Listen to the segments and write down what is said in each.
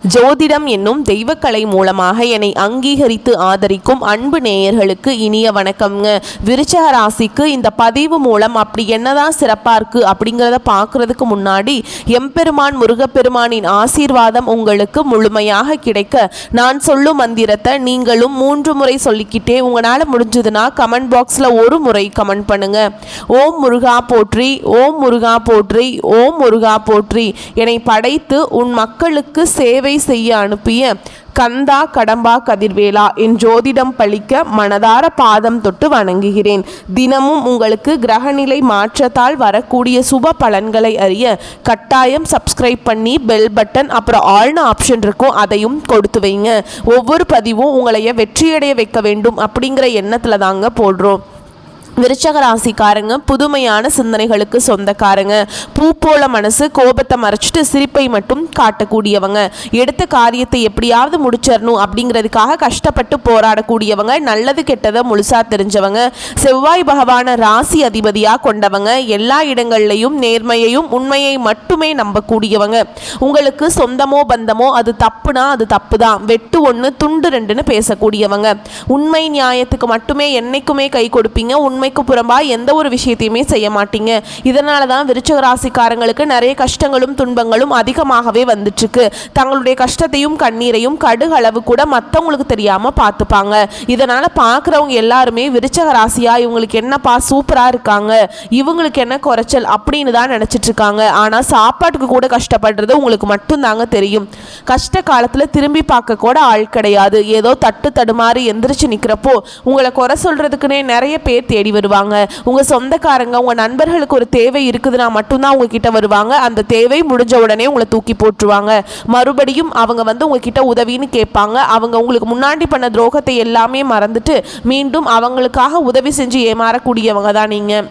ஜோதிடம் என்னும் தெய்வக்கலை மூலமாக என்னை அங்கீகரித்து ஆதரிக்கும் அன்பு நேயர்களுக்கு இனிய வணக்கம்ங்க. விருச்சக ராசிக்கு இந்த பதிவு மூலம் அப்படி என்னதான் சிறப்பாக இருக்குது அப்படிங்கிறத பார்க்குறதுக்கு முன்னாடி எம்பெருமான் முருகப்பெருமானின் ஆசீர்வாதம் உங்களுக்கு முழுமையாக கிடைக்க நான் சொல்லும் மந்திரத்தை நீங்களும் 3 முறை சொல்லிக்கிட்டே உங்களால் முடிஞ்சதுன்னா கமெண்ட் பாக்ஸில் ஒரு முறை கமெண்ட் பண்ணுங்க. ஓம் முருகா போற்றி, ஓம் முருகா போற்றி, ஓம் முருகா போற்றி. என்னை படைத்து உன் மக்களுக்கு சேவை செய்ய அனுப்பிய கந்தா கடம்பா கதிர்வேலா என் ஜோதிடம் பழிக்க மனதார பாதம் தொட்டு வணங்குகிறேன். தினமும் உங்களுக்கு கிரகநிலை மாற்றத்தால் வரக்கூடிய சுப பலன்களை அறிய கட்டாயம் சப்ஸ்கிரைப் பண்ணி பெல் பட்டன் அப்புறம் ஆல்னு ஆப்ஷன் இருக்கும், அதையும் கொடுத்து வைங்க. ஒவ்வொரு பதிவும் உங்களைய வெற்றியடைய வைக்க வேண்டும் அப்படிங்கிற எண்ணத்தில் தாங்க போடுறோம். விருச்சக ராசிக்காரங்க புதுமையான சிந்தனைகளுக்கு சொந்தக்காரங்க. பூ போல மனசு, கோபத்தை மறைச்சிட்டு சிரிப்பை மட்டும் காட்டக்கூடியவங்க. எடுத்த காரியத்தை எப்படியாவது முடிச்சிடணும் அப்படிங்கிறதுக்காக கஷ்டப்பட்டு போராடக்கூடியவங்க. நல்லது கெட்டதை முழுசா தெரிஞ்சவங்க. செவ்வாய் பகவான ராசி அதிபதியாக கொண்டவங்க. எல்லா இடங்கள்லையும் நேர்மையையும் உண்மையை மட்டுமே நம்பக்கூடியவங்க. உங்களுக்கு சொந்தமோ பந்தமோ அது தப்புனா அது தப்பு தான், வெட்டு 1 துண்டு 2ன்னு பேசக்கூடியவங்க. உண்மை நியாயத்துக்கு மட்டுமே என்னைக்குமே கை கொடுப்பீங்க. உண்மைக்கு புறம்பா எந்த ஒரு விஷயத்தையுமே செய்ய மாட்டீங்க. இதனால தான் விருச்சக ராசிக்காரங்களுக்கு நிறைய கஷ்டங்களும் துன்பங்களும் அதிகமாகவே வந்துட்டு இருக்கு. தங்களுடைய கஷ்டத்தையும் கண்ணீரையும் கடுகளவு கூட மற்றவங்களுக்கு தெரியாம பார்த்துப்பாங்க. இதனால பார்க்குறவங்க எல்லாருமே விருச்சக ராசியா இவங்களுக்கு என்னப்பா சூப்பரா இருக்காங்க, இவங்களுக்கு என்ன குறைச்சல் அப்படின்னு தான் நினைச்சிட்டு இருக்காங்க. ஆனா சாப்பாட்டுக்கு கூட கஷ்டப்படுறது உங்களுக்கு மட்டும் தாங்க தெரியும். கஷ்ட காலத்துல திரும்பி பார்க்க கூட ஆள் கிடையாது. ஏதோ தட்டு தடுமாறி எந்திரிச்சு நிக்கிறப்போ உங்களை குறை சொல்றதுக்குன்னே நிறைய பேர் தேடி வருவாங்க. உங்க சொந்தக்காரங்க உங்க நண்பர்களுக்கு ஒரு தேவை இருக்குதுன்னா மட்டும்தான் உங்ககிட்ட வருவாங்க. அந்த தேவை முடிஞ்ச உடனே உங்களை தூக்கி போட்டுருவாங்க. மறுபடியும் அவங்க உங்ககிட்ட உதவின்னு கேட்பாங்க. அவங்க உங்களுக்கு முன்னாடி பண்ண துரோகத்தை எல்லாமே மறந்துட்டு மீண்டும் அவங்களுக்காக உதவி செஞ்சு ஏமாறக்கூடியவங்க தான் நீங்க.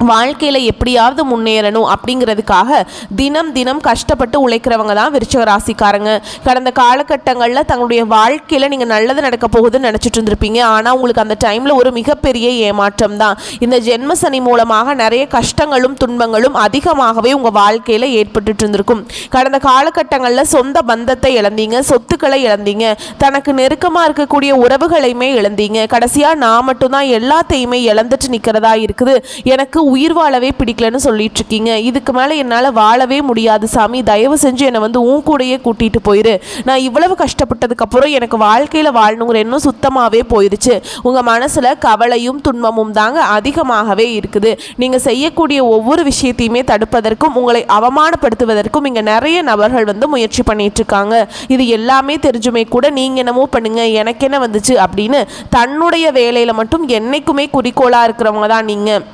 வாழ்க்கையில் எப்படியாவது முன்னேறணும் அப்படிங்கிறதுக்காக தினம் தினம் கஷ்டப்பட்டு உழைக்கிறவங்க தான் விருச்சக ராசிக்காரங்க. கடந்த காலகட்டங்களில் தங்களுடைய வாழ்க்கையில் நீங்கள் நல்லது நடக்க போகுதுன்னு நினச்சிட்டு இருந்திருப்பீங்க. ஆனால் உங்களுக்கு அந்த டைமில் ஒரு மிகப்பெரிய ஏமாற்றம் தான். இந்த ஜென்ம சனி மூலமாக நிறைய கஷ்டங்களும் துன்பங்களும் அதிகமாகவே உங்கள் வாழ்க்கையில் ஏற்பட்டு இருந்திருக்கும். கடந்த காலகட்டங்களில் சொந்த பந்தத்தை இழந்தீங்க, சொத்துக்களை இழந்தீங்க, தனக்கு நெருக்கமாக இருக்கக்கூடிய உறவுகளையுமே இழந்தீங்க. கடைசியாக நான் மட்டும்தான் எல்லாத்தையுமே இழந்துட்டு நிற்கிறதா இருக்குது, எனக்கு உயிர் வாழவே பிடிக்கலன்னு சொல்லிட்டு இருக்கீங்க. இதுக்கு மேலே என்னால் வாழவே முடியாது சாமி, தயவு செஞ்சு என்னை உன் கூடையே கூட்டிகிட்டு போயிரு. நான் இவ்வளவு கஷ்டப்பட்டதுக்கப்புறம் எனக்கு வாழ்க்கையில் வாழணுங்கிற எண்ணம் சுத்தமாகவே போயிடுச்சு. உங்கள் மனசில் கவலையும் துன்பமும் தாங்க அதிகமாகவே இருக்குது. நீங்கள் செய்யக்கூடிய ஒவ்வொரு விஷயத்தையுமே தடுப்பதற்கும் உங்களை அவமானப்படுத்துவதற்கும் இங்கே நிறைய நபர்கள் முயற்சி பண்ணிட்டு இருக்காங்க. இது எல்லாமே தெரிஞ்சுமே கூட நீங்கள் என்னமோ பண்ணுங்க எனக்கு என்ன வந்துச்சு அப்படின்னு தன்னுடைய வேலையில் மட்டும் என்னைக்குமே குறிக்கோளாக இருக்கிறவங்க தான் நீங்கள்.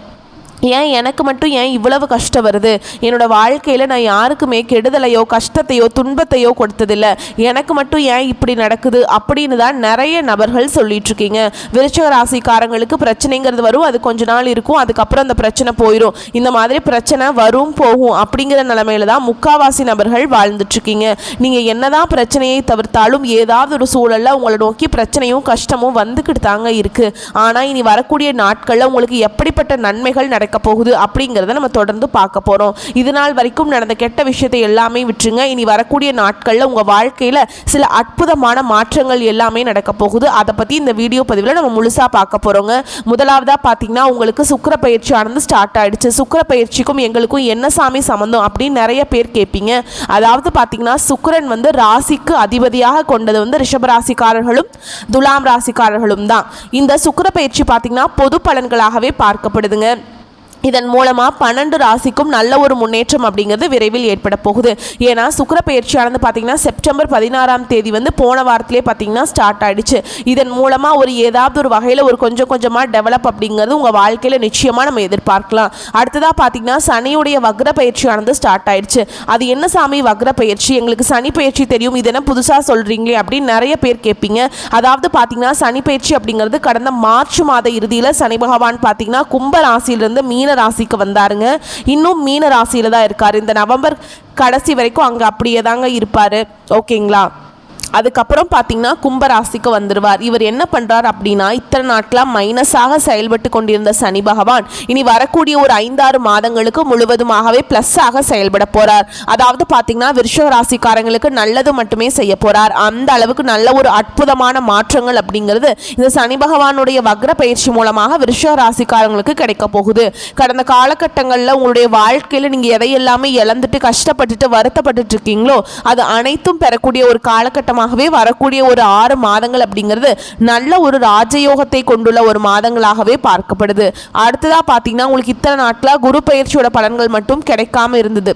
ஏன் எனக்கு மட்டும் ஏன் இவ்வளவு கஷ்டம் வருது, என்னோடய வாழ்க்கையில் நான் யாருக்குமே கெடுதலையோ கஷ்டத்தையோ துன்பத்தையோ கொடுத்ததில்லை, எனக்கு மட்டும் ஏன் இப்படி நடக்குது அப்படின்னு தான் நிறைய நபர்கள் சொல்லிட்டு இருக்கீங்க. விருச்சக ராசிக்காரங்களுக்கு பிரச்சனைங்கிறது வரும், அது கொஞ்ச நாள் இருக்கும், அதுக்கப்புறம் அந்த பிரச்சனை போயிடும். இந்த மாதிரி பிரச்சனை வரும் போகும் அப்படிங்கிற நிலைமையில தான் முக்காவாசி நபர்கள் வாழ்ந்துட்டுருக்கீங்க. நீங்கள் என்னதான் பிரச்சனையை தவிர்த்தாலும் ஏதாவது ஒரு சூழலில் உங்களை நோக்கி பிரச்சனையும் கஷ்டமும் வந்துக்கிட்டு தாங்க இருக்குது. ஆனால் இனி வரக்கூடிய நாட்களில் உங்களுக்கு எப்படிப்பட்ட நன்மைகள் போகுது அப்படிங்கிறத நம்ம தொடர்ந்து பார்க்க போறோம். இது நாள் வரைக்கும் நடந்த கெட்ட விஷயத்தை எல்லாமே விட்டுருங்க. இனி வரக்கூடிய நாட்களில் உங்க வாழ்க்கையில சில அற்புதமான மாற்றங்கள் எல்லாமே நடக்க போகுது. அதை பத்தி இந்த வீடியோ பதிவில் நம்ம முழுசா பார்க்க போறோங்க. முதலாவதா பார்த்தீங்கன்னா உங்களுக்கு சுக்கிர பயிற்சி ஆனது ஸ்டார்ட் ஆயிடுச்சு. சுக்கிர பயிற்சிக்கும் எங்களுக்கும் என்ன சாமி சம்பந்தம் அப்படின்னு நிறைய பேர் கேட்பீங்க. அதாவது பார்த்தீங்கன்னா சுக்கிரன் ராசிக்கு அதிபதியாக கொண்டது ரிஷப ராசிக்காரர்களும் துலாம் ராசிக்காரர்களும் தான். இந்த சுக்கிர பயிற்சி பார்த்தீங்கன்னா பொது பலன்களாகவே பார்க்கப்படுதுங்க. இதன் மூலமாக 12 ராசிக்கும் நல்ல ஒரு முன்னேற்றம் அப்படிங்கிறது விரைவில் ஏற்பட போகுது. ஏன்னா சுக்கிர பயிற்சியானது பார்த்தீங்கன்னா செப்டம்பர் 16ஆம் தேதி போன வாரத்திலே பார்த்தீங்கன்னா ஸ்டார்ட் ஆயிடுச்சு. இதன் மூலமாக ஏதாவது ஒரு வகையில் கொஞ்சம் கொஞ்சமாக டெவலப் அப்படிங்கிறது உங்கள் வாழ்க்கையில் நிச்சயமாக நம்ம எதிர்பார்க்கலாம். அடுத்ததாக பார்த்தீங்கன்னா சனியுடைய வக்ர பயிற்சியானது ஸ்டார்ட் ஆயிடுச்சு. அது என்ன சாமி வக்ர பயிற்சி, எங்களுக்கு சனி பயிற்சி தெரியும், இது என்ன புதுசாக சொல்கிறீங்களே அப்படின்னு நிறைய பேர் கேட்பீங்க. அதாவது பார்த்தீங்கன்னா சனி பயிற்சி அப்படிங்கிறது கடந்த மார்ச் மாத இறுதியில் சனி பகவான் பார்த்தீங்கன்னா கும்ப ராசியிலிருந்து மீன ராசிக்கு வந்தாருங்க. இன்னும் மீன ராசியில தான் இருக்காரு. இந்த நவம்பர் கடைசி வரைக்கும் அங்க அப்படியே தாங்க இருப்பாரு. ஓகேங்களா? அதுக்கப்புறம் பார்த்தீங்கன்னா கும்பராசிக்கு வந்துடுவார். இவர் என்ன பண்ணுறார் அப்படின்னா, இத்தனை நாட்களாக மைனஸாக செயல்பட்டு கொண்டிருந்த சனி பகவான் இனி வரக்கூடிய ஒரு 5-6 மாதங்களுக்கு முழுவதுமாகவே ப்ளஸ்ஸாக செயல்பட போகிறார். அதாவது பார்த்தீங்கன்னா விருச்சிக ராசிக்காரங்களுக்கு நல்லது மட்டுமே செய்ய போகிறார். அந்த அளவுக்கு நல்ல ஒரு அற்புதமான மாற்றங்கள் அப்படிங்கிறது இந்த சனி பகவானுடைய வக்ர பயிற்சி மூலமாக விருச்சிக ராசிக்காரங்களுக்கு கிடைக்க போகுது. கடந்த காலகட்டங்களில் உங்களுடைய வாழ்க்கையில் நீங்கள் எதையெல்லாமே இழந்துட்டு கஷ்டப்பட்டுட்டு வருத்தப்பட்டு இருக்கீங்களோ அது அனைத்தும் பெறக்கூடிய ஒரு காலகட்டம் வரக்கூடிய ஒரு 6 மாதங்கள் அப்படிங்கிறது நல்ல ஒரு ராஜயோகத்தை கொண்டுள்ள ஒரு மாதங்களாகவே பார்க்கப்படுது. அடுத்ததா பார்த்தீங்கன்னா உங்களுக்கு இத்தனை நாட்களாக குரு பயிற்சியோட பலன்கள் மட்டும் கிடைக்காம இருந்தது.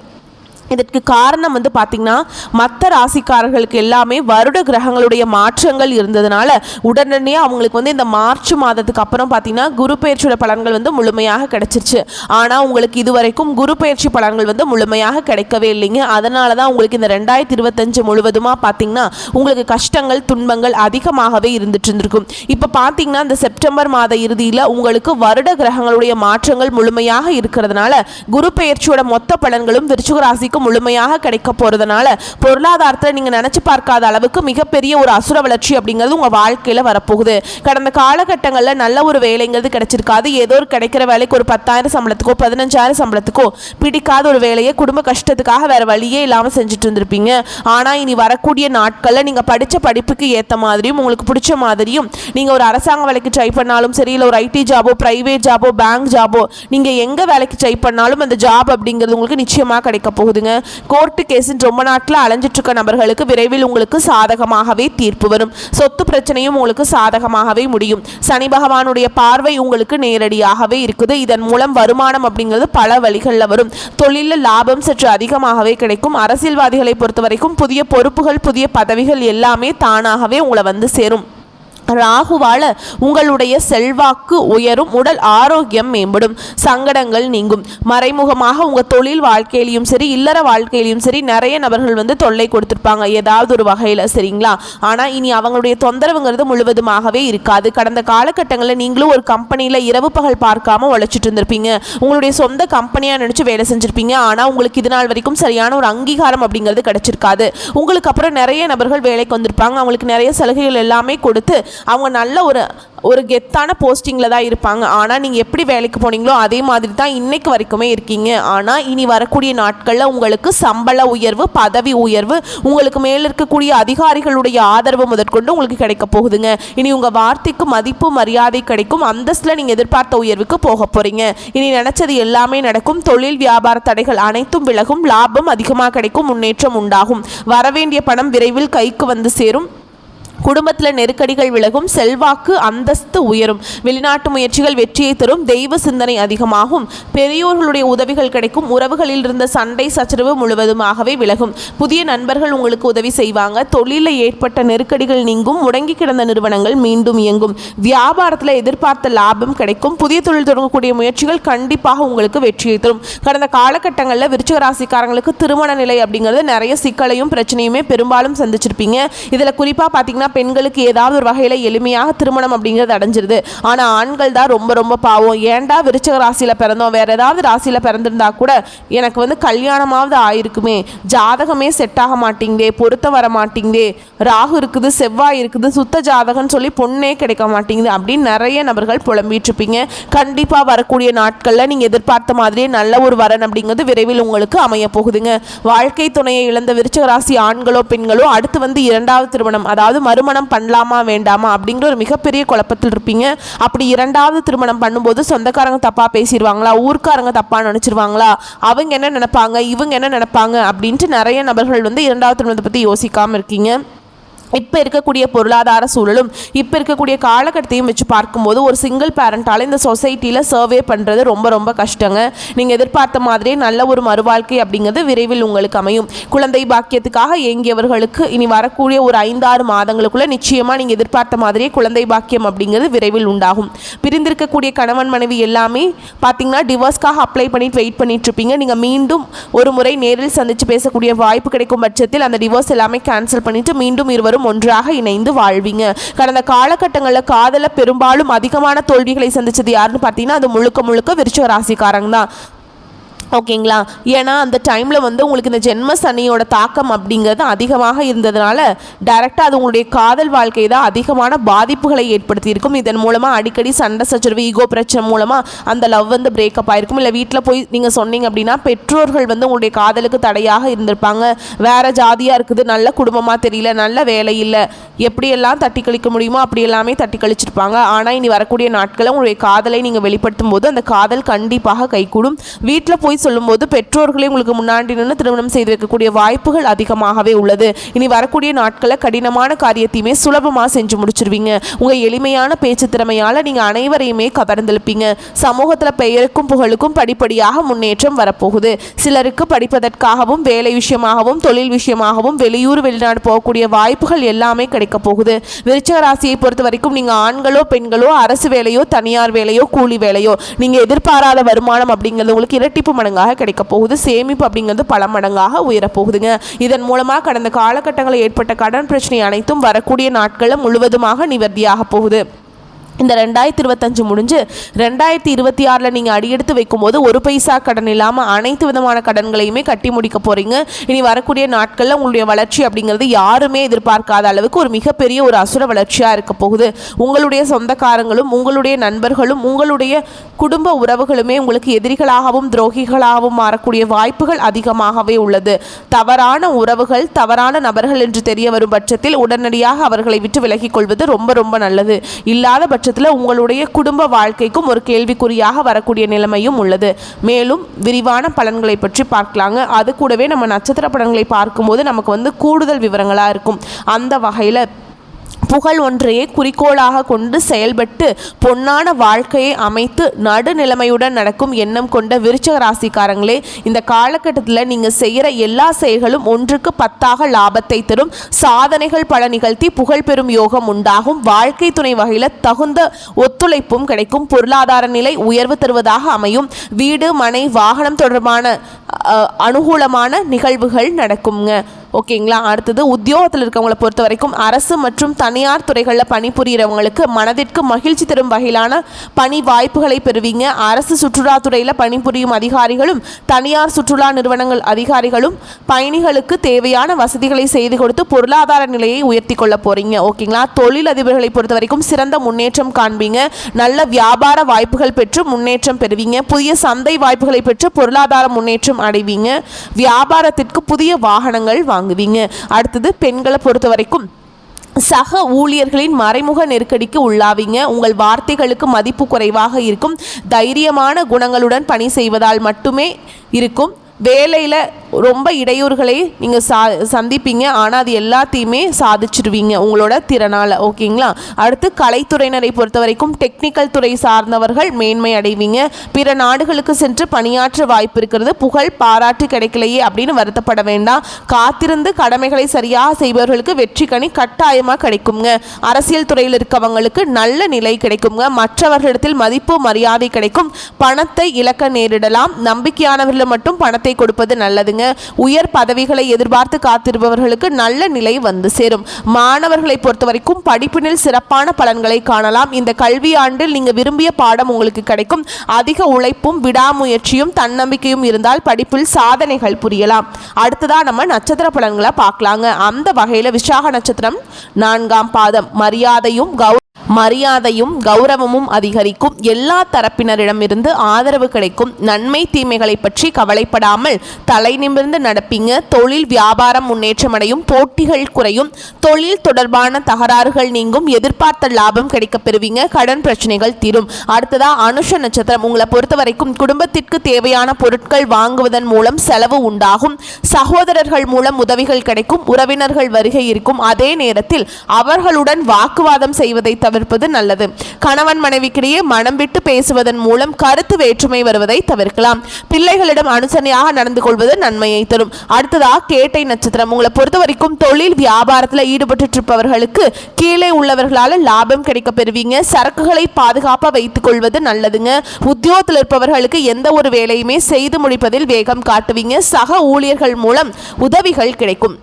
இதற்கு காரணம் வந்து பார்த்திங்கன்னா மற்ற ராசிக்காரர்களுக்கு எல்லாமே வருட கிரகங்களுடைய மாற்றங்கள் இருந்ததுனால உடனடியே அவங்களுக்கு வந்து இந்த மார்ச் மாதத்துக்கு அப்புறம் பார்த்திங்கன்னா குரு பயிற்சியோட பலன்கள் வந்து முழுமையாக கிடைச்சிருச்சு. ஆனால் உங்களுக்கு இதுவரைக்கும் குரு பயிற்சி பலன்கள் வந்து முழுமையாக கிடைக்கவே இல்லைங்க. அதனால தான் உங்களுக்கு இந்த 2025 முழுவதுமாக பார்த்திங்கன்னா உங்களுக்கு கஷ்டங்கள் துன்பங்கள் அதிகமாகவே இருந்துட்டு இருந்திருக்கும். இப்போ பார்த்திங்கன்னா இந்த செப்டம்பர் மாத இறுதியில் உங்களுக்கு வருட கிரகங்களுடைய மாற்றங்கள் முழுமையாக இருக்கிறதுனால குரு பயிற்சியோட மொத்த பலன்களும் விருச்சிக ராசிக்கு முழுமையாக கிடைக்க போறதுனால பொருளாதாரத்தில் நீங்க நினைச்சு பார்க்காத அளவுக்கு மிகப்பெரிய ஒரு அசுர வளர்ச்சி அப்படிங்கிறது உங்க வாழ்க்கையில வரப்போகுது. கடந்த காலகட்டங்களில் நல்ல ஒரு வேலைங்கிறது கிடைச்சிருக்காது. ஏதோ ஒரு கிடைக்கிற வேலைக்கு ஒரு 10,000 சம்பளத்துக்கோ 15,000 சம்பளத்துக்கோ பிடிக்காத ஒரு வேலையை குடும்ப கஷ்டத்துக்காக வேற வழியே இல்லாமல் செஞ்சுட்டு இருந்திருப்பீங்க. ஆனால் இனி வரக்கூடிய நாட்களில் நீங்கள் படித்த படிப்புக்கு ஏற்ற மாதிரியும் உங்களுக்கு பிடிச்ச மாதிரியும் நீங்கள் ஒரு அரசாங்க வேலைக்கு ட்ரை பண்ணாலும் சரி, இல்லை ஒரு ஐடி ஜாபோ ப்ரைவேட் ஜாபோ பேங்க் ஜாபோ நீங்கள் எங்கே வேலைக்கு ட்ரை பண்ணாலும் அந்த ஜாப் அப்படிங்கிறது உங்களுக்கு நிச்சயமாக கிடைக்க போகுதுங்க. கோர்ட்டு கேஸின் ரொம்ப நாட்கள் அலைஞ்சிட்டு இருக்க நபர்களுக்கு விரைவில் உங்களுக்கு சாதகமாகவே தீர்ப்பு வரும். சொத்து பிரச்சனையும் உங்களுக்கு சாதகமாகவே முடியும். சனி பகவானுடைய பார்வை உங்களுக்கு நேரடியாகவே இருக்குது. இதன் மூலம் வருமானம் அப்படிங்கிறது பல வழிகளில் வரும். தொழிலில் லாபம் சற்று அதிகமாகவே கிடைக்கும். அரசியல்வாதிகளை பொறுத்த வரைக்கும் புதிய பொறுப்புகள் புதிய பதவிகள் எல்லாமே தானாகவே உங்களை வந்து சேரும். ராகுவால உங்களுடைய செல்வாக்கு உயரும், உடல் ஆரோக்கியம் மேம்படும், சங்கடங்கள் நீங்கும். மறைமுகமாக உங்கள் தொழில் வாழ்க்கையிலையும் சரி இல்லற வாழ்க்கையிலையும் சரி நிறைய நபர்கள் வந்து தொல்லை கொடுத்துருப்பாங்க ஏதாவது ஒரு வகையில், சரிங்களா? ஆனால் இனி அவங்களுடைய தொந்தரவுங்கிறது முழுவதுமாகவே இருக்காது. கடந்த காலகட்டங்களில் நீங்களும் ஒரு கம்பெனியில் இரவு பகல் பார்க்காம உழைச்சிட்டு இருந்திருப்பீங்க. உங்களுடைய சொந்த கம்பெனியாக நினச்சி வேலை செஞ்சுருப்பீங்க. ஆனால் உங்களுக்கு இது நாள் வரைக்கும் சரியான ஒரு அங்கீகாரம் அப்படிங்கிறது கிடைச்சிருக்காது. உங்களுக்கு அப்புறம் நிறைய நபர்கள் வேலைக்கு வந்திருப்பாங்க. அவங்களுக்கு நிறைய சலுகைகள் எல்லாமே கொடுத்து அவங்க நல்ல ஒரு கெத்தான போஸ்டிங்கில் தான் இருப்பாங்க. ஆனால் நீங்கள் எப்படி வேலைக்கு போனீங்களோ அதே மாதிரி தான் இன்னைக்கு வரைக்குமே இருக்கீங்க. ஆனால் இனி வரக்கூடிய நாட்களில் உங்களுக்கு சம்பள உயர்வு பதவி உயர்வு உங்களுக்கு மேலே இருக்கக்கூடிய அதிகாரிகளுடைய ஆதரவு முதற்கொண்டு உங்களுக்கு கிடைக்க போகுதுங்க. இனி உங்கள் வார்த்தைக்கு மதிப்பு மரியாதை கிடைக்கும். அந்தஸ்தில் நீங்கள் எதிர்பார்த்த உயர்வுக்கு போக போகிறீங்க. இனி நினச்சது எல்லாமே நடக்கும். தொழில் வியாபார தடைகள் அனைத்தும் விலகும். லாபம் அதிகமாக கிடைக்கும். முன்னேற்றம் உண்டாகும். வரவேண்டிய பணம் விரைவில் கைக்கு வந்து சேரும். குடும்பத்தில் நெருக்கடிகள் விலகும். செல்வாக்கு அந்தஸ்து உயரும். வெளிநாட்டு முயற்சிகள் வெற்றியை தரும். தெய்வ சிந்தனை அதிகமாகும். பெரியோர்களுடைய உதவிகள் கிடைக்கும். உறவுகளில் இருந்த சண்டை சச்சரவு முழுவதுமாகவே விலகும். புதிய நண்பர்கள் உங்களுக்கு உதவி செய்வாங்க. தொழிலில் ஏற்பட்ட நெருக்கடிகள் நீங்கும். முடங்கி கிடந்த நிறுவனங்கள் மீண்டும் இயங்கும். வியாபாரத்தில் எதிர்பார்த்த லாபம் கிடைக்கும். புதிய தொழில் தொடங்கக்கூடிய முயற்சிகள் கண்டிப்பாக உங்களுக்கு வெற்றியை தரும். கடந்த காலகட்டங்களில் விருச்சிக ராசிக்காரங்களுக்கு திருமண நிலை அப்படிங்கிறது நிறைய சிக்கலையும் பிரச்சனையுமே பெரும்பாலும் சந்திச்சிருப்பீங்க. இதில் குறிப்பாக பார்த்தீங்கன்னா பெண்களுக்கு ஏதாவது ஒரு வகையில் எளிமையாக திருமணம் அப்படிங்கிறது அடைஞ்சிருது. ஆனால் ஆண்கள் தான் ரொம்ப ரொம்ப பாவம். ஏன்டா விருச்சிக ராசியில் பிறந்தோம், வேறு ஏதாவது ராசியில் பிறந்திருந்தா கூட எனக்கு வந்து கல்யாணமாவது ஆயிருக்குமே, ஜாதகமே செட் ஆக மாட்டேங்குதே, பொருத்த வர மாட்டேங்குதே, ராகு இருக்குது செவ்வாய் இருக்குது சுத்த ஜாதகம்னு சொல்லி பொண்ணே கிடைக்க மாட்டேங்குது அப்படின்னு நிறைய நபர்கள் புலம்பிட்டுருப்பீங்க. கண்டிப்பாக வரக்கூடிய நாட்களில் நீங்கள் எதிர்பார்த்த மாதிரியே நல்ல ஒரு வரன் அப்படிங்கிறது விரைவில் உங்களுக்கு அமைய போகுதுங்க. வாழ்க்கை துணையை இழந்த விருச்சிக ராசி ஆண்களோ பெண்களோ அடுத்து வந்து 2வது திருமணம் அதாவது மறுமணம் பண்ணலாமா வேண்டாமா அப்படிங்கிற ஒரு மிகப்பெரிய குழப்பத்தில் இருப்பீங்க. அப்படி 2வது திருமணம் பண்ணும்போது சொந்தக்காரங்க தப்பா பேசிடுவாங்களா, ஊர்க்காரங்க தப்பா நினைச்சிருவாங்களா, அவங்க என்ன நினைப்பாங்க இவங்க என்ன நினைப்பாங்க அப்படின்ட்டு நிறைய நபர்கள் வந்து 2வது திருமணத்தை பற்றி யோசிக்காமல் இருக்கீங்க. இப்போ இருக்கக்கூடிய பொருளாதார சூழலும் இப்போ இருக்கக்கூடிய காலகட்டத்தையும் வச்சு பார்க்கும்போது ஒரு சிங்கிள் பேரண்டால் இந்த சொசைட்டியில் சர்வே பண்ணுறது ரொம்ப ரொம்ப கஷ்டங்க. நீங்கள் எதிர்பார்த்த மாதிரியே நல்ல ஒரு மறுவாழ்க்கை அப்படிங்கிறது விரைவில் உங்களுக்கு அமையும். குழந்தை பாக்கியத்துக்காக ஏங்கியவர்களுக்கு இனி வரக்கூடிய ஒரு 5-6 மாதங்களுக்குள்ளே நிச்சயமாக நீங்கள் எதிர்பார்த்த மாதிரியே குழந்தை பாக்கியம் அப்படிங்கிறது விரைவில் உண்டாகும். பிரிந்திருக்கக்கூடிய கணவன் மனைவி எல்லாமே பார்த்தீங்கன்னா டிவோர்ஸ்க்காக அப்ளை பண்ணிட்டு வெயிட் பண்ணிட்டு இருப்பீங்க. நீங்கள் மீண்டும் ஒரு முறை நேரில் சந்தித்து பேசக்கூடிய வாய்ப்பு கிடைக்கும் பட்சத்தில் அந்த டிவோர்ஸ் எல்லாமே கேன்சல் பண்ணிவிட்டு மீண்டும் இருவரும் ஒன்றாக இணைந்து வாழ்வீங்க. கடந்த காலகட்டங்களில் காதல பெரும்பாலும் அதிகமான தோல்விகளை சந்திச்சது யாருன்னு பார்த்தீங்கன்னா அது முழுக்க முழுக்க விருச்சிக ராசிக்காரங்க தான். ஓகேங்களா. ஏன்னா அந்த டைமில் வந்து உங்களுக்கு இந்த ஜென்ம சனியோட தாக்கம் அப்படிங்கிறது அதிகமாக இருந்ததுனால டைரெக்டாக அது உங்களுடைய காதல் வாழ்க்கை தான் அதிகமான பாதிப்புகளை ஏற்படுத்தியிருக்கும். இதன் மூலமாக அடிக்கடி சண்டை சச்சரவு, ஈகோ பிரச்சனை மூலமாக அந்த லவ் வந்து பிரேக்கப் ஆகிருக்கும். இல்லை வீட்டில் போய் நீங்கள் சொன்னீங்க அப்படின்னா பெற்றோர்கள் வந்து உங்களுடைய காதலுக்கு தடையாக இருந்திருப்பாங்க. வேறு ஜாதியாக இருக்குது, நல்ல குடும்பமாக தெரியல, நல்ல வேலை இல்லை, எப்படியெல்லாம் தட்டி கழிக்க முடியுமோ அப்படி எல்லாமே தட்டி கழிச்சிருப்பாங்க. ஆனால் இனி வரக்கூடிய நாட்களில் உங்களுடைய காதலை நீங்கள் வெளிப்படுத்தும் போது அந்த காதல் கண்டிப்பாக கைகூடும். வீட்டில் போய் சொல்லும்போது பெற்றோர்களே உங்களுக்கு முன்னாடி நின்று திருமணம் செய்து வைக்கக்கூடிய வாய்ப்புகள் அதிகமாகவே உள்ளது. இனி வரக்கூடிய நாட்களில் கடினமான காரியத்தையுமே சுலபமாக செஞ்சு முடிச்சிருவீங்க. உங்கள் எளிமையான பேச்சு திறமையால் நீங்கள் அனைவரையுமே கவர்ந்தெழுப்பீங்க. சமூகத்தில் பெயருக்கும் புகழுக்கும் படிப்படியாக முன்னேற்றம் வரப்போகுது. சிலருக்கு படிப்பதற்காகவும் வேலை விஷயமாகவும் தொழில் விஷயமாகவும் வெளியூர் வெளிநாடு போகக்கூடிய வாய்ப்புகள் எல்லாமே கிடைக்க போகுது. விருச்சிக ராசியை பொறுத்த வரைக்கும் நீங்கள் ஆண்களோ பெண்களோ அரசு வேலையோ தனியார் வேலையோ கூலி வேலையோ நீங்கள் எதிர்பாராத வருமானம் அப்படிங்கிறது உங்களுக்கு இரட்டிப்பு மடங்காக கிடைக்க போகுது. சேமிப்பு அப்படிங்கிறது பல மடங்காக உயரப்போகுதுங்க. இதன் மூலமாக கடந்த காலகட்டங்களில் ஏற்பட்ட கடன் பிரச்சனை அனைத்தும் வரக்கூடிய நாட்களில் முழுவதுமாக நிவர்த்தியாக போகுது. இந்த 2025 முடிஞ்சு 2026 நீங்கள் அடியெடுத்து வைக்கும்போது ஒரு பைசா கடன் இல்லாமல் அனைத்து விதமான கடன்களையுமே கட்டி முடிக்க போகிறீங்க. இனி வரக்கூடிய நாட்களில் உங்களுடைய வளர்ச்சி அப்படிங்கிறது யாருமே எதிர்பார்க்காத அளவுக்கு ஒரு மிகப்பெரிய ஒரு அசுர வளர்ச்சியாக இருக்க போகுது. உங்களுடைய சொந்தக்காரங்களும் உங்களுடைய நண்பர்களும் உங்களுடைய குடும்ப உறவுகளுமே உங்களுக்கு எதிரிகளாகவும் துரோகிகளாகவும் மாறக்கூடிய வாய்ப்புகள் அதிகமாகவே உள்ளது. தவறான உறவுகள், தவறான நபர்கள் என்று தெரிய வரும் பட்சத்தில் உடனடியாக அவர்களை விட்டு விலகிக் கொள்வது ரொம்ப ரொம்ப நல்லது. இல்லாத பட்சத்தில் உங்களுடைய குடும்ப வாழ்க்கைக்கும் ஒரு கேள்விக்குறியாக வரக்கூடிய நிலைமையும் உள்ளது. மேலும் விரிவான பலன்களை பற்றி பார்க்கலாங்க. அது கூடவே நம்ம நட்சத்திர பலன்களை பார்க்கும்போது நமக்கு வந்து கூடுதல் விவரங்களாக இருக்கும். அந்த வகையில் புகழ் ஒன்றையே குறிக்கோளாக கொண்டு செயல்பட்டு பொன்னான வாழ்க்கையை அமைத்து நடுநிலைமையுடன் நடக்கும் எண்ணம் கொண்ட விருச்சிக ராசிக்காரங்களே, இந்த காலகட்டத்தில் நீங்கள் செய்கிற எல்லா செயல்களும் ஒன்றுக்கு 10 லாபத்தை தரும். சாதனைகள் பல நிகழ்த்தி புகழ் பெறும் யோகம் உண்டாகும். வாழ்க்கை துணை வகையில் தகுந்த ஒத்துழைப்பும் கிடைக்கும். பொருளாதார நிலை உயர்வு தருவதாக அமையும். வீடு மனை வாகனம் தொடர்பான அனுகூலமான நிகழ்வுகள் நடக்குங்க. ஓகேங்களா. அடுத்தது உத்தியோகத்தில் இருக்கவங்களை பொறுத்த வரைக்கும் அரசு மற்றும் தனியார் துறைகளில் பணிபுரிகிறவங்களுக்கு மனதிற்கு மகிழ்ச்சி தரும் வகையிலான பணி வாய்ப்புகளை பெறுவீங்க. அரசு சுற்றுலாத்துறையில் பணிபுரியும் அதிகாரிகளும் தனியார் சுற்றுலா நிறுவனங்கள் அதிகாரிகளும் பயணிகளுக்கு தேவையான வசதிகளை செய்து கொடுத்து பொருளாதார நிலையை உயர்த்தி கொள்ள போறீங்க. ஓகேங்களா. தொழில் அதிபர்களை பொறுத்த வரைக்கும் சிறந்த முன்னேற்றம் காண்பீங்க. நல்ல வியாபார வாய்ப்புகள் பெற்று முன்னேற்றம் பெறுவீங்க. புதிய சந்தை வாய்ப்புகளை பெற்று பொருளாதார முன்னேற்றம் அடைவீங்க. வியாபாரத்திற்கு புதிய வாகனங்கள் வாங்குவீங்க. அடுத்தது பெண்களை பொறுத்த வரைக்கும் சக ஊழியர்களின் மறைமுக நெருக்கடிக்கு உள்ளாவீங்க. உங்கள் வார்த்தைகளுக்கு மதிப்பு குறைவாக இருக்கும். தைரியமான குணங்களுடன் பணி செய்வதால் மட்டுமே இருக்கும். வேலையில் ரொம்ப இடையூறுகளை நீங்கள் சந்திப்பீங்க. ஆனால் அது எல்லாத்தையுமே சாதிச்சிருவீங்க உங்களோட திறனால். ஓகேங்களா. அடுத்து கலைத்துறையினரை பொறுத்த வரைக்கும் டெக்னிக்கல் துறை சார்ந்தவர்கள் மேன்மை அடைவீங்க. பிற நாடுகளுக்கு சென்று பணியாற்ற வாய்ப்பு இருக்கிறது. புகழ் பாராட்டு கிடைக்கலையே அப்படின்னு வருத்தப்பட வேண்டாம். காத்திருந்து கடமைகளை சரியாக செய்பவர்களுக்கு வெற்றி கனி கட்டாயமாக கிடைக்குங்க. அரசியல் துறையில் இருக்கவங்களுக்கு நல்ல நிலை கிடைக்குங்க. மற்றவர்களிடத்தில் மதிப்பு மரியாதை கிடைக்கும். பணத்தை இழக்க நேரிடலாம். நம்பிக்கையானவர்கள் மட்டும் பணத்தை கொடுப்பது நல்லதுங்க. உயர் பதவிகளை எதிர்பார்த்து காத்திருப்பவர்களுக்கு நல்ல நிலை வந்து சேரும். மாணவர்களை பொறுத்த வரைக்கும் படிப்பினில் சிறப்பான பலன்களை காணலாம். இந்த கல்வி ஆண்டில் நீங்க விரும்பிய பாடம் உங்களுக்கு கிடைக்கும். அதிக உழைப்பும் விடாமுயற்சியும் தன்னம்பிக்கையும் இருந்தால் படிப்பில் சாதனைகள் புரியலாம். அடுத்ததா நம்ம நட்சத்திர பலன்களை பார்க்கலாங்க. அந்த வகையில விசாக நட்சத்திரம் 4ஆம் பாதம். மரியாதையும் கௌரவமும் அதிகரிக்கும். எல்லா தரப்பினரிடமிருந்து ஆதரவு கிடைக்கும். நன்மை தீமைகளை பற்றி கவலைப்படாமல் தலை நிமிர்ந்து நடப்பீங்க. தொழில் வியாபாரம் முன்னேற்றம் அடையும். போட்டிகள் குறையும். தொழில் தொடர்பான தகராறுகள் நீங்கும். எதிர்பார்த்த லாபம் கிடைக்க பெறுவீங்க. கடன் பிரச்சனைகள் தீரும். அடுத்ததா அனுஷ நட்சத்திரம். உங்களை பொறுத்த வரைக்கும் குடும்பத்திற்கு தேவையான பொருட்கள் வாங்குவதன் மூலம் செலவு உண்டாகும். சகோதரர்கள் மூலம் உதவிகள் கிடைக்கும். உறவினர்கள் வருகை இருக்கும். அதே நேரத்தில் அவர்களுடன் வாக்குவாதம் செய்வதை தவிர்ப்பது நல்லது. கணவன் மனைவிக்கிடையே மனம் விட்டு பேசுவதன் மூலம் கருத்து வேற்றுமை வருவதை தவிர்க்கலாம். பிள்ளைகளிடம் அனுசரணையாக நடந்து கொள்வது நன்மையை தரும். அடுத்ததா கேட்டை நட்சத்திரம். உங்களை பொறுத்த வரைக்கும் தொழில் வியாபாரத்தில் ஈடுபட்டு இருப்பவர்களுக்கு கீழே உள்ளவர்களால் லாபம் கிடைக்க பெறுவீங்க. சரக்குகளை பாதுகாப்பாக வைத்துக் கொள்வது நல்லதுங்க. உத்தியோகத்தில் இருப்பவர்களுக்கு எந்த ஒரு வேலையுமே செய்து முடிப்பதில் வேகம் காட்டுவீங்க. சக ஊழியர்கள் மூலம் உதவிகள் கிடைக்கும்.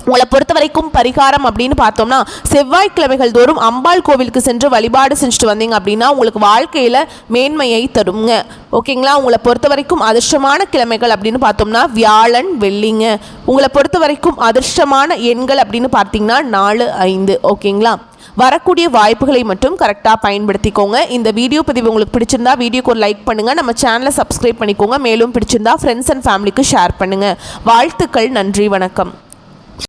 உங்களை பொறுத்த வரைக்கும் பரிகாரம் அப்படின்னு பார்த்தோம்னா செவ்வாய்க்கிழமைகள் தோறும் அம்பாள் கோவிலுக்கு சென்று வழிபாடு செஞ்சுட்டு வந்தீங்க அப்படின்னா உங்களுக்கு வாழ்க்கையில் மேன்மையை தருங்க. ஓகேங்களா? உங்களை பொறுத்த வரைக்கும் அதிர்ஷ்டமான கிழமைகள் அப்படின்னு பார்த்தோம்னா வியாழன், வெள்ளிங்க. உங்களை பொறுத்த வரைக்கும் அதிர்ஷ்டமான எண்கள் அப்படின்னு பார்த்தீங்கன்னா 4, 5. ஓகேங்களா? வரக்கூடிய வாய்ப்புகளை மட்டும் கரெக்டாக பயன்படுத்திக்கோங்க. இந்த வீடியோ பதிவு உங்களுக்கு பிடிச்சிருந்தா வீடியோக்கு ஒரு லைக் பண்ணுங்கள். நம்ம சேனலை சப்ஸ்கிரைப் பண்ணிக்கோங்க. மேலும் பிடிச்சிருந்தா ஃப்ரெண்ட்ஸ் அண்ட் ஃபேமிலிக்கு ஷேர் பண்ணுங்கள். வாழ்த்துக்கள். நன்றி. வணக்கம்.